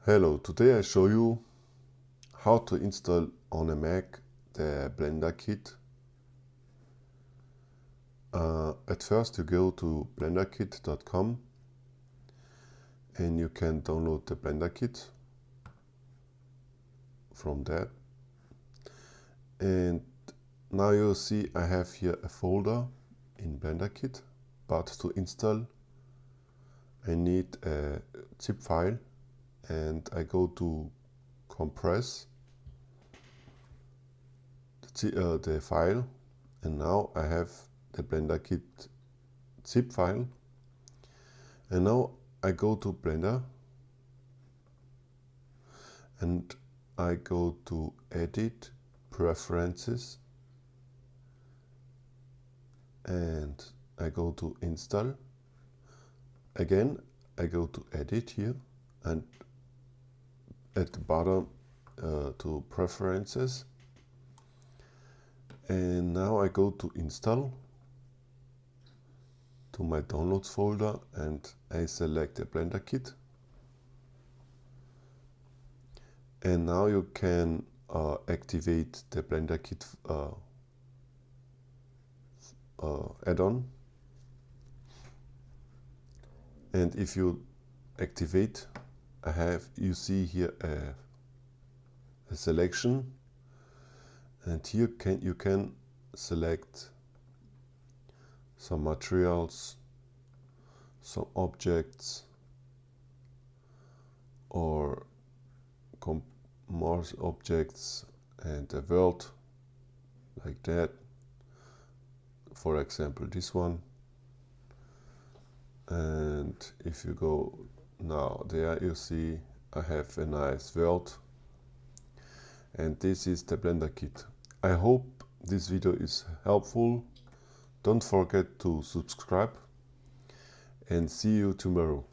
Hello, today I show you how to install on a Mac the Blender kit. At first you go to blenderkit.com and you can download the Blender kit from that. And now you see I have here a folder in Blender kit, but to install I need a zip file, and I go to compress the file, and now I have the Blender kit zip file. And now I go to Blender and I go to Edit, Preferences, and I go to Install. Again I go to Edit here, and at the bottom to Preferences, and now I go to Install, to my Downloads folder, and I select the Blender kit. And now you can activate the Blender kit add-on. And if you activate, you see here a selection, and here you can select some materials, some objects, or more objects and a world like that. For example, this one. And if you go now there, you see I have a nice world, and this is the Blender kit. I hope this video is helpful. Don't forget to subscribe, and see you tomorrow.